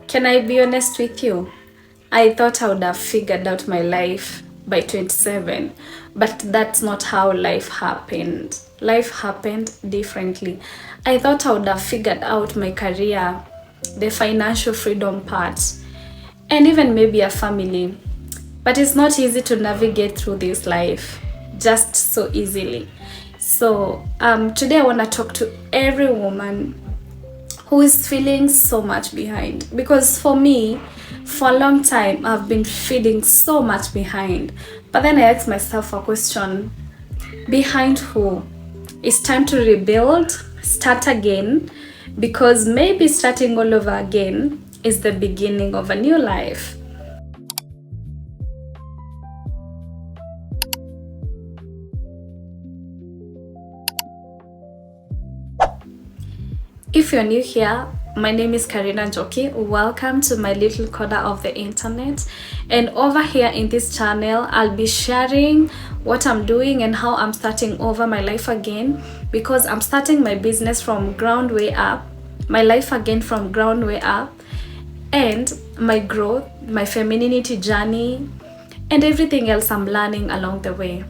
Can I be honest with you? I thought I would have figured out my life by 27, but that's not how life happened. Life happened differently. I thought I would have figured out my career, the financial freedom part, and even maybe a family. But it's not easy to navigate through this life just so easily. So, today I want to talk to every woman who is feeling so much behind, because for me, for a long time I've been feeling so much behind. But then I asked myself a question: behind who? It's time to rebuild, start again, because maybe starting all over again is the beginning of a new life. If you're new here, my name is Karina Joki. Welcome to my little corner of the internet. And over here in this channel, I'll be sharing what I'm doing and how I'm starting over my life again, because I'm starting my business from ground way up, my life again from ground way up, and my growth, my femininity journey, and everything else I'm learning along the way.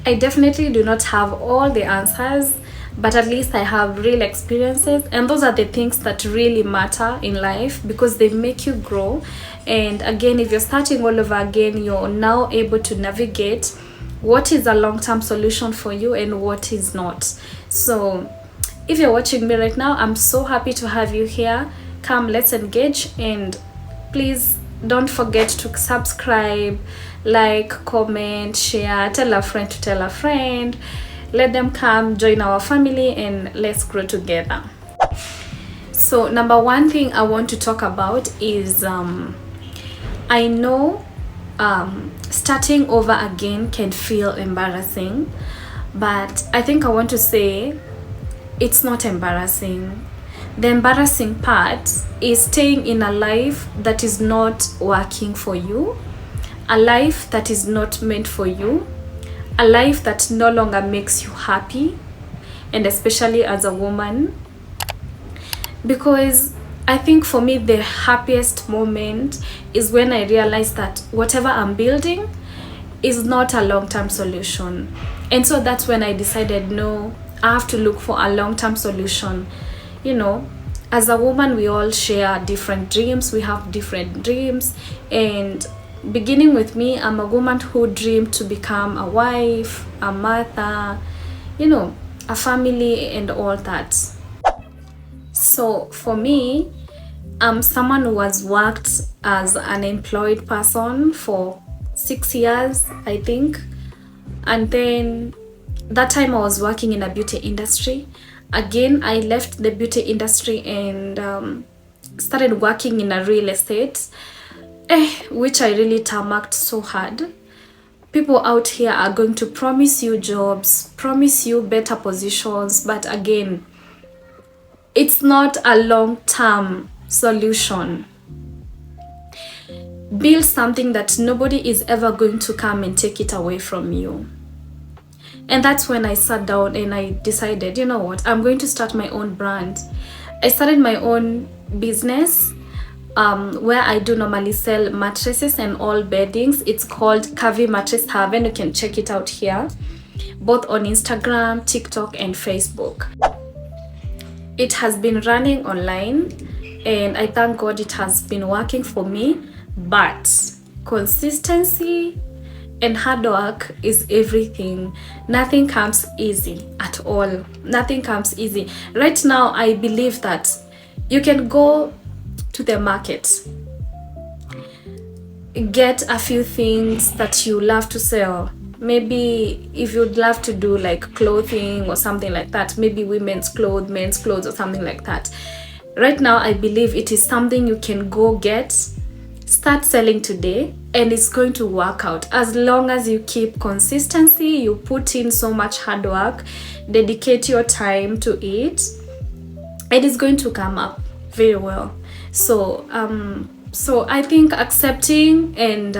I definitely do not have all the answers, but at least I have real experiences, and those are the things that really matter in life because they make you grow. And again, if you're starting all over again, you're now able to navigate what is a long-term solution for you and what is not. So if you're watching me right now, I'm so happy to have you here. Come, let's engage, and please don't forget to subscribe, like, comment, share, tell a friend to tell a friend. Let them come join our family and let's grow together. So number one thing I want to talk about is I know starting over again can feel embarrassing, but I think I want to say it's not embarrassing. The embarrassing part is staying in a life that is not working for you, a life that is not meant for you, a life that no longer makes you happy, and especially as a woman. Because I think for me, the happiest moment is when I realize that whatever I'm building is not a long-term solution. And so that's when I decided, no, I have to look for a long-term solution. You know, as a woman, we all share different dreams. We have different dreams. And beginning with me, I'm a woman who dreamed to become a wife, a mother, a family, and all that. So for me, I'm someone who has worked as an employed person for 6 years, I think. And then that time I was working in a beauty industry. Again, I left the beauty industry and started working in a real estate, which I really tarmacked so hard. People out here are going to promise you jobs, promise you better positions, but again, it's not a long-term solution. Build something that nobody is ever going to come and take it away from you. And that's when I sat down and I decided, you know what, I'm going to start my own brand. I started my own business where I do normally sell mattresses and all beddings. It's called Kavi Mattress Haven. You can check it out here, both on Instagram, TikTok, and Facebook. It has been running online, and I thank God it has been working for me. But consistency and hard work is everything. Nothing comes easy at all. Nothing comes easy. Right now, I believe that you can go to the market, get a few things that you love to sell. Maybe if you'd love to do like clothing or something like that, maybe women's clothes, men's clothes, or something like that. Right now, I believe it is something you can go get, start selling today, and it's going to work out as long as you keep consistency, you put in so much hard work, dedicate your time to it, and it's going to come up very well. So I think accepting and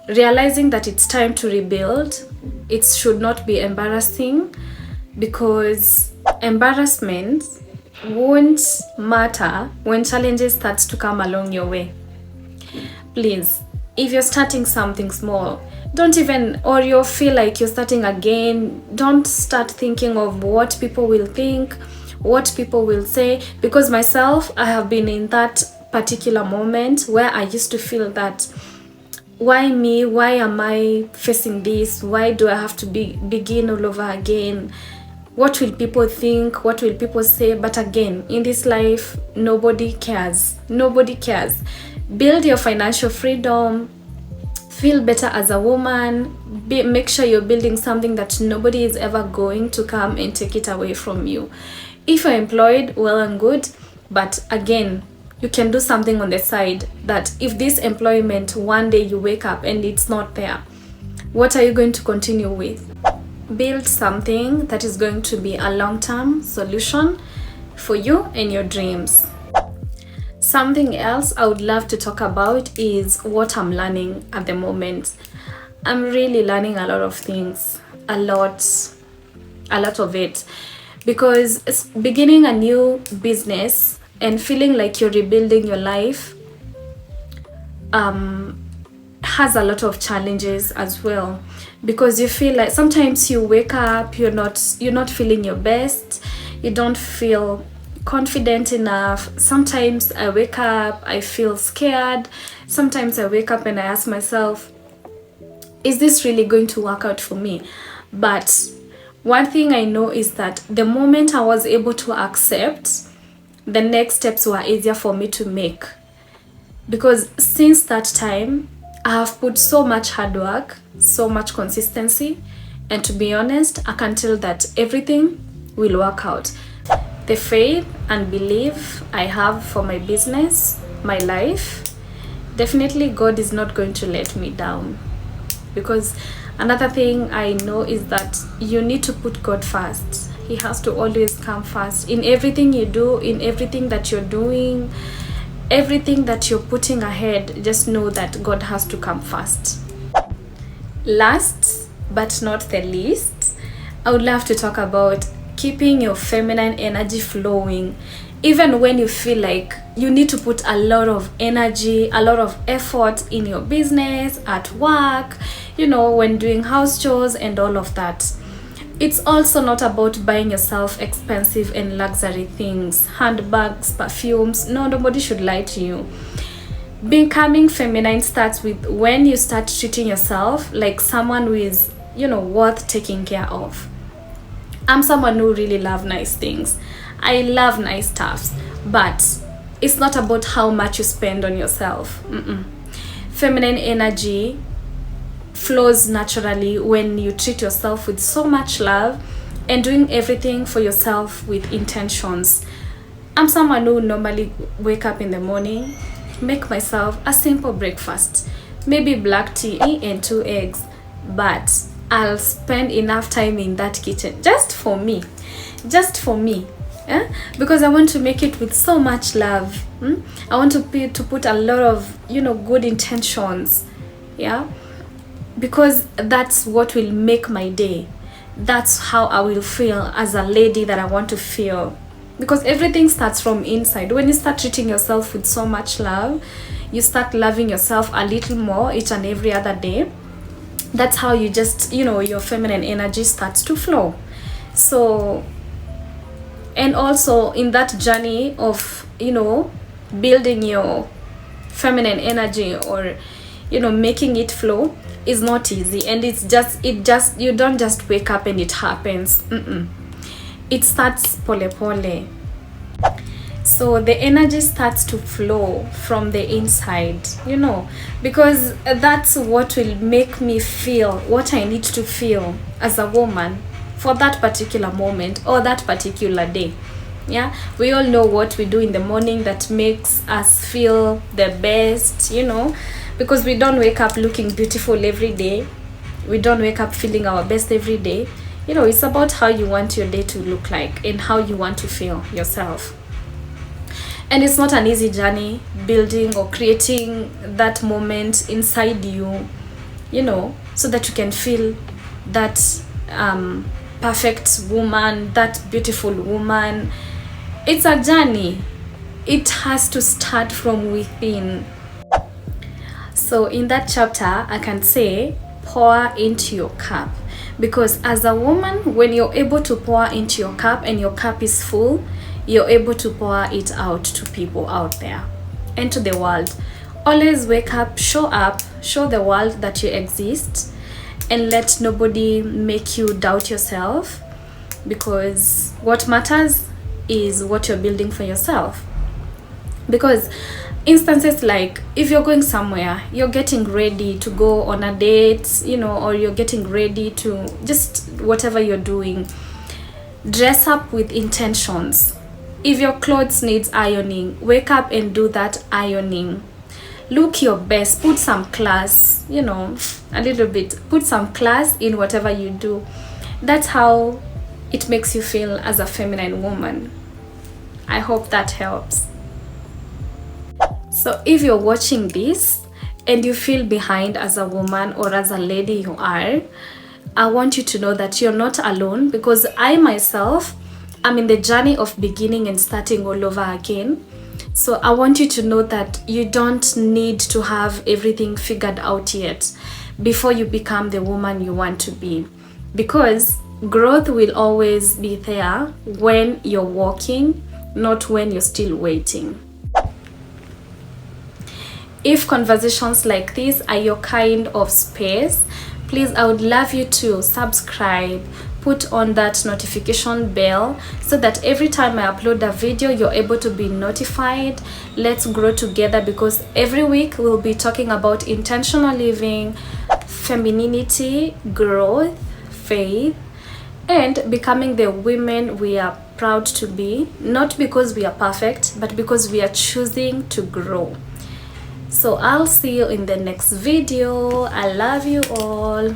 realizing that it's time to rebuild, it should not be embarrassing, because embarrassment won't matter when challenges starts to come along your way. Please, if you're starting something small, don't even, or you feel like you're starting again, don't start thinking of what people will think, what people will say. Because myself, I have been in that particular moment where I used to feel that, why me? Why am I facing this? Why do I have to begin all over again? What will people think? What will people say? But again, in this life, nobody cares. Nobody cares. Build your financial freedom. Feel better as a woman. Make sure you're building something that nobody is ever going to come and take it away from you. If you're employed, well and good. But again, you can do something on the side that if this employment, one day you wake up and it's not there, what are you going to continue with? Build something that is going to be a long-term solution for you and your dreams. Something else I would love to talk about is what I'm learning at the moment. I'm really learning a lot of things, a lot of it, because it's beginning a new business and feeling like you're rebuilding your life has a lot of challenges as well, because you feel like sometimes you wake up, you're not feeling your best, you don't feel confident enough. Sometimes I wake up, I feel scared. Sometimes I wake up and I ask myself, is this really going to work out for me? But one thing I know is that the moment I was able to accept, the next steps were easier for me to make. Because since that time, I have put so much hard work, so much consistency, and to be honest, I can tell that everything will work out. The faith and belief I have for my business, my life, definitely God is not going to let me down. Because another thing I know is that you need to put God first. He has to always come first in everything you do, in everything that you're doing, everything that you're putting ahead. Just know that God has to come first. Last but not the least, I would love to talk about keeping your feminine energy flowing, even when you feel like you need to put a lot of energy, a lot of effort in your business, at work, when doing house chores and all of that. It's also not about buying yourself expensive and luxury things, handbags, perfumes. No, nobody should lie to you. Becoming feminine starts with when you start treating yourself like someone who is, worth taking care of. I'm someone who really loves nice things. I love nice stuff, but it's not about how much you spend on yourself. Feminine energy flows naturally when you treat yourself with so much love and doing everything for yourself with intentions. I'm someone who normally wake up in the morning, make myself a simple breakfast, maybe black tea and 2 eggs, but I'll spend enough time in that kitchen just for me, because I want to make it with so much love. I want to put a lot of good intentions, because that's what will make my day. That's how I will feel as a lady that I want to feel, because everything starts from inside. When you start treating yourself with so much love, you start loving yourself a little more each and every other day. That's how you just your feminine energy starts to flow. So, and also in that journey of building your feminine energy, or making it flow, is not easy, and you don't just wake up and it happens. It starts pole pole. So the energy starts to flow from the inside, because that's what will make me feel what I need to feel as a woman for that particular moment or that particular day. We all know what we do in the morning that makes us feel the best, because we don't wake up looking beautiful every day. We don't wake up feeling our best every day. It's about how you want your day to look like and how you want to feel yourself. And it's not an easy journey building or creating that moment inside you, so that you can feel that perfect woman, that beautiful woman, It's a journey. It has to start from within. So in that chapter, I can say pour into your cup, because as a woman, when you're able to pour into your cup and your cup is full, you're able to pour it out to people out there and to the world. Always wake up, show the world that you exist, and let nobody make you doubt yourself, because what matters is what you're building for yourself. Because instances like, if you're going somewhere, you're getting ready to go on a date, or you're getting ready to just whatever you're doing, dress up with intentions. If your clothes needs ironing, wake up and do that ironing. Look your best, put some class, a little bit, put some class in whatever you do. That's how it makes you feel as a feminine woman. I hope that helps. So if you're watching this and you feel behind as a woman or as a lady you are, I want you to know that you're not alone, because I myself am in the journey of beginning and starting all over again. So I want you to know that you don't need to have everything figured out yet before you become the woman you want to be, because growth will always be there when you're walking, not when you're still waiting. If conversations like this are your kind of space, please, I would love you to subscribe, put on that notification bell so that every time I upload a video, you're able to be notified. Let's grow together, because every week we'll be talking about intentional living, femininity, growth, faith, and becoming the women we are proud to be, not because we are perfect, but because we are choosing to grow. So I'll see you in the next video. I love you all.